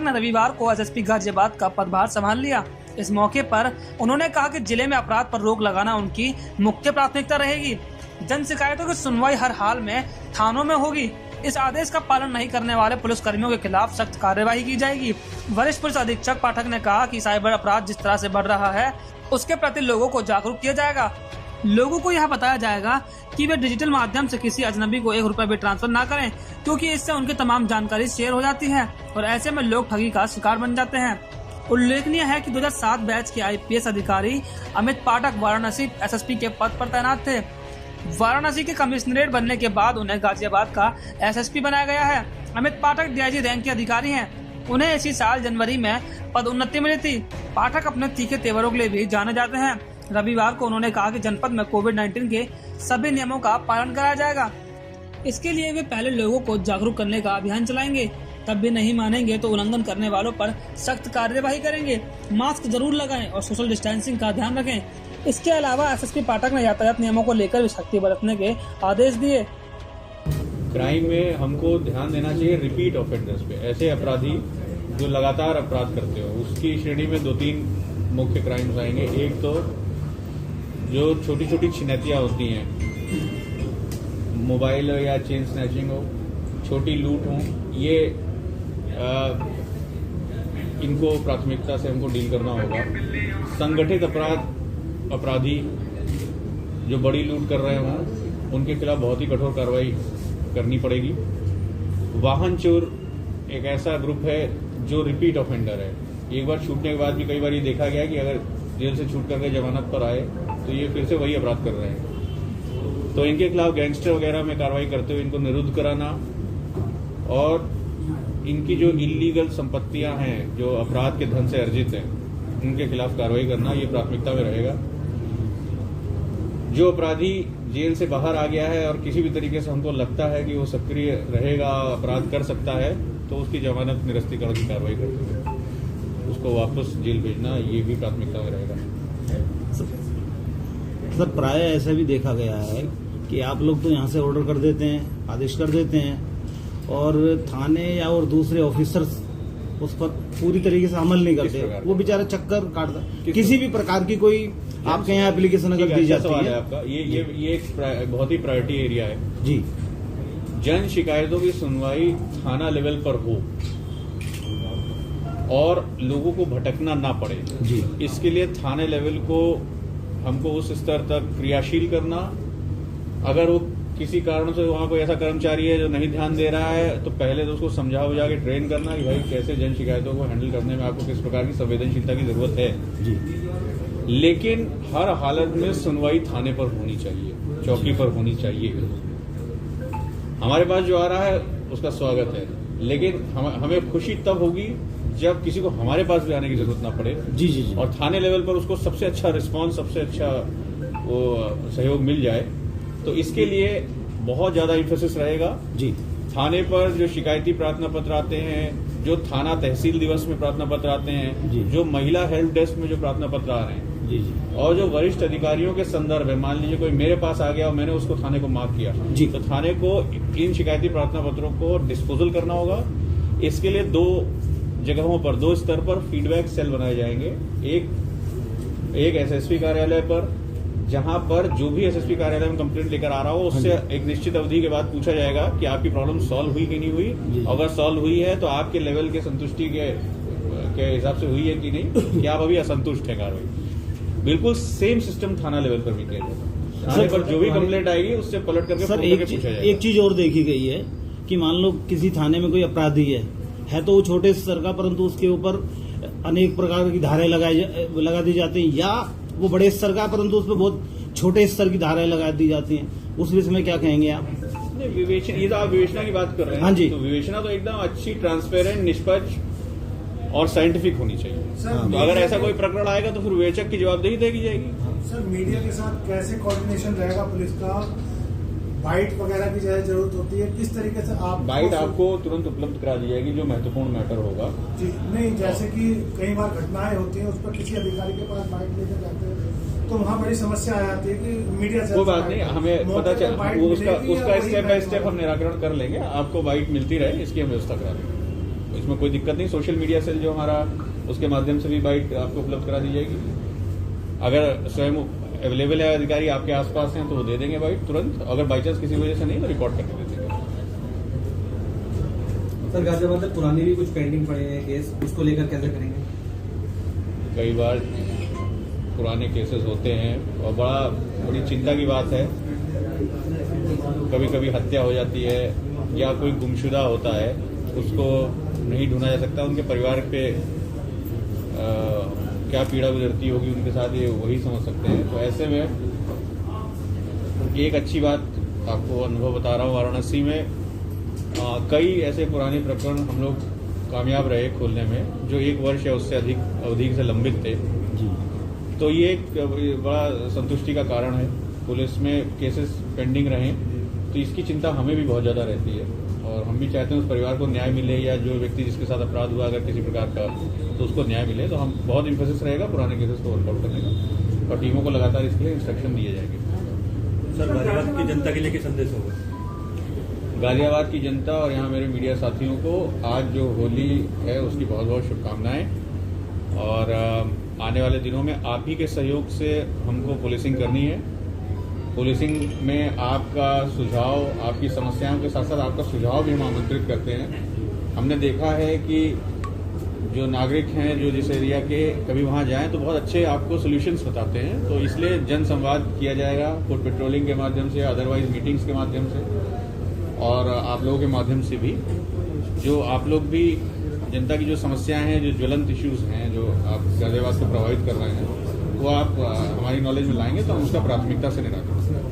पाठक ने रविवार को एसएसपी गाजियाबाद का पदभार संभाल लिया। इस मौके पर उन्होंने कहा कि जिले में अपराध पर रोक लगाना उनकी मुख्य प्राथमिकता रहेगी। जन शिकायतों की सुनवाई हर हाल में थानों में होगी। इस आदेश का पालन नहीं करने वाले पुलिस कर्मियों के खिलाफ सख्त कार्यवाही की जाएगी। वरिष्ठ पुलिस अधीक्षक पाठक ने कहा कि साइबर अपराध जिस तरह से बढ़ रहा है उसके प्रति लोगों को जागरूक किया जाएगा। लोगों को यह बताया जाएगा कि वे डिजिटल माध्यम से किसी अजनबी को 1 रुपया भी ट्रांसफर ना करें, क्योंकि इससे उनकी तमाम जानकारी शेयर हो जाती है और ऐसे में लोग ठगी का शिकार बन जाते हैं। उल्लेखनीय है कि 2007 बैच के आईपीएस अधिकारी अमित पाठक वाराणसी एसएसपी के पद पर तैनात थे। वाराणसी के कमिश्नरेट बनने के बाद उन्हें गाजियाबाद का एसएसपी बनाया गया है। अमित पाठक डीआईजी रैंक के अधिकारी हैं। उन्हें इसी साल जनवरी में पदोन्नति मिली थी। पाठक अपने तीखे तेवरों के लिए भी जाने जाते हैं। रविवार को उन्होंने कहा कि जनपद में कोविड-19 के सभी नियमों का पालन कराया जाएगा। इसके लिए वे पहले लोगों को जागरूक करने का अभियान चलाएंगे। तब भी नहीं मानेंगे तो उल्लंघन करने वालों पर सख्त कार्यवाही करेंगे। मास्क जरूर लगाएं और सोशल डिस्टेंसिंग का ध्यान रखें। इसके अलावा एसएसपी पाठक ने यातायात नियमों को लेकर भी सख्ती बरतने के आदेश दिए। क्राइम में हमको ध्यान देना चाहिए रिपीट ऑफेंडर्स पे, ऐसे अपराधी जो लगातार अपराध करते हो। उसकी श्रेणी में 2-3 मुख्य क्राइम्स आएंगे। एक तो जो छोटी छोटी छिनैतियाँ होती हैं, मोबाइल या चेन स्नैचिंग हो, छोटी लूट हो, ये इनको प्राथमिकता से हमको डील करना होगा। संगठित अपराधी जो बड़ी लूट कर रहे हों उनके खिलाफ बहुत ही कठोर कार्रवाई करनी पड़ेगी। वाहन चोर एक ऐसा ग्रुप है जो रिपीट ऑफेंडर है। एक बार छूटने के बाद भी कई बार ये देखा गया कि अगर जेल से छूट करके जमानत पर आए तो ये फिर से वही अपराध कर रहे हैं। तो इनके खिलाफ गैंगस्टर वगैरह में कार्रवाई करते हुए इनको निरुद्ध कराना और इनकी जो इलीगल संपत्तियां हैं जो अपराध के धन से अर्जित हैं उनके खिलाफ कार्रवाई करना ये प्राथमिकता में रहेगा। जो अपराधी जेल से बाहर आ गया है और किसी भी तरीके से हमको लगता है कि वो सक्रिय रहेगा, अपराध कर सकता है, तो उसकी जमानत निरस्तीकरण की कार्रवाई करते हुए उसको वापस जेल भेजना ये भी प्राथमिकता में रहेगा। सर, प्राय ऐसा भी देखा गया है कि आप लोग तो यहाँ से ऑर्डर कर देते हैं, आदेश कर देते हैं और थाने या और दूसरे ऑफिसर्स उस पर पूरी तरीके से अमल नहीं करते। वो बेचारा चक्कर काटता। किसी भी प्रकार की कोई आपके यहाँ एप्लीकेशन अगर दी जाती है आपका ये एक बहुत ही प्रायोरिटी एरिया है जी। जन शिकायतों की सुनवाई थाना लेवल पर हो और लोगों को भटकना ना पड़े जी। इसके लिए थाने लेवल को हमको उस स्तर तक क्रियाशील करना। अगर वो किसी कारण से वहां कोई ऐसा कर्मचारी है जो नहीं ध्यान दे रहा है तो पहले तो उसको समझा बुझा के ट्रेन करना कि भाई कैसे जन शिकायतों को हैंडल करने में आपको किस प्रकार की संवेदनशीलता की जरूरत है जी। लेकिन हर हालत में सुनवाई थाने पर होनी चाहिए, चौकी पर होनी चाहिए। हमारे पास जो आ रहा है उसका स्वागत है, लेकिन हमें खुशी तब होगी जब किसी को हमारे पास भी आने की जरूरत ना पड़े जी जी जी। और थाने लेवल पर उसको सबसे अच्छा रिस्पांस, सबसे अच्छा वो सहयोग मिल जाए। तो इसके लिए बहुत ज्यादा इम्फेसिस रहेगा जी। थाने पर जो शिकायती प्रार्थना पत्र आते हैं, जो थाना तहसील दिवस में प्रार्थना पत्र आते हैं, जो महिला हेल्प डेस्क में जो प्रार्थना पत्र आ रहे हैं जी जी, और जो वरिष्ठ अधिकारियों के संदर्भ है, मान लीजिए कोई मेरे पास आ गया और मैंने उसको थाने को माफ किया जी, तो थाने को इन शिकायती प्रार्थना पत्रों को डिस्पोजल करना होगा। इसके लिए 2 जगहों पर, 2 स्तर पर फीडबैक सेल बनाए जाएंगे। एक एसएसपी कार्यालय पर, जहां पर जो भी एसएसपी कार्यालय में कंप्लेंट लेकर आ रहा हो उससे एक निश्चित अवधि के बाद पूछा जाएगा कि आपकी प्रॉब्लम सॉल्व हुई कि नहीं हुई। अगर सॉल्व हुई है तो आपके लेवल के संतुष्टि के हिसाब से हुई है कि नहीं, कि आप अभी असंतुष्ट है कार्रवाई। बिल्कुल सेम सिस्टम थाना लेवल पर भी किया जाएगा। थाने पर जो भी कंप्लेंट आएगी उससे पलट करके सर पूछा जाएगा। एक चीज और देखी गई है कि मान लो किसी थाने में कोई अपराधी है तो वो छोटे स्तर का, परंतु उसके ऊपर अनेक प्रकार की धाराएं लगा दी जाती हैं, या वो बड़े स्तर का परंतु उस पर बहुत छोटे स्तर की धाराएं लगा दी जाती हैं। उस विषय में क्या कहेंगे आप? ये तो आप विवेचना की बात कर रहे हैं। हाँ जी। तो विवेचना तो एकदम अच्छी, ट्रांसपेरेंट, निष्पक्ष और साइंटिफिक होनी चाहिए। तो अगर ऐसा कोई प्रकरण आएगा तो फिर विवेचक की जवाबदेही देगी जाएगी। सर, मीडिया के साथ कैसे कोऑर्डिनेशन रहेगा पुलिस का? बाइट वगैरह की जरूरत होती है, किस तरीके से आप बाइट आपको तुरंत उपलब्ध करा दी जाएगी जो महत्वपूर्ण मैटर होगा जी। नहीं, जैसे कि कई बार घटनाएं होती हैं उस पर किसी अधिकारी के पास बाइट लेकर जाते हैं तो वहाँ बड़ी समस्या आ जाती है कि मीडिया से कोई बात नहीं, हमें पता चल उसका स्टेप बाय स्टेप हम निराकरण कर लेंगे। आपको बाइट मिलती रहे इसकी हम व्यवस्था करा देंगे। इसमें कोई दिक्कत नहीं। सोशल मीडिया सेल जो हमारा, उसके माध्यम से भी बाइट आपको उपलब्ध करा दी जाएगी। अगर स्वयं अवेलेबल है, अधिकारी आपके आसपास हैं, तो वो दे देंगे बाइट तुरंत। अगर बाई चांस किसी वजह से नहीं तो रिकॉर्ड करके दे देंगे। सर गाजियाबाद में पुरानी भी कुछ पेंडिंग पड़े हैं केस, उसको लेकर कैसे करेंगे? कई बार पुराने केसेस होते हैं और बड़ी चिंता की बात है। कभी कभी हत्या हो जाती है या कोई गुमशुदा होता है, उसको नहीं ढूंढा जा सकता। उनके परिवार पे क्या पीड़ा गुजरती होगी उनके साथ, ये वही समझ सकते हैं। तो ऐसे में एक अच्छी बात आपको अनुभव बता रहा हूँ, वाराणसी में कई ऐसे पुराने प्रकरण हम लोग कामयाब रहे खोलने में, जो 1 वर्ष या उससे अधिक अवधि से लंबित थे। तो ये एक बड़ा संतुष्टि का कारण है। पुलिस में केसेस पेंडिंग रहें तो इसकी चिंता हमें भी बहुत ज़्यादा रहती है, और हम भी चाहते हैं उस परिवार को न्याय मिले, या जो व्यक्ति जिसके साथ अपराध हुआ अगर किसी प्रकार का, तो उसको न्याय मिले। तो हम बहुत इम्फेसिस रहेगा पुराने केसेस को वर्कआउट करने का, और टीमों को लगातार इसके लिए इंस्ट्रक्शन दिए जाएंगे। सर गाजियाबाद की जनता के लिए क्या संदेश होगा? गाजियाबाद की जनता और यहाँ मेरे मीडिया साथियों को आज जो होली है उसकी बहुत बहुत शुभकामनाएं, और आने वाले दिनों में आप ही के सहयोग से हमको पुलिसिंग करनी है। पुलिसिंग में आपका सुझाव, आपकी समस्याओं के साथ साथ आपका सुझाव भी हम आमंत्रित करते हैं। हमने देखा है कि जो नागरिक हैं जो जिस एरिया के, कभी वहाँ जाएं तो बहुत अच्छे आपको सोल्यूशंस बताते हैं। तो इसलिए जन संवाद किया जाएगा फुट पेट्रोलिंग के माध्यम से, अदरवाइज मीटिंग्स के माध्यम से, और आप लोगों के माध्यम से भी। जो आप लोग भी जनता की जो समस्याएं हैं, जो ज्वलंत इश्यूज हैं, जो आप गाजियाबाद को प्रभावित कर रहे हैं, वो आप हमारी नॉलेज में लाएंगे तो हम उसका प्राथमिकता से निराकरण करेंगे।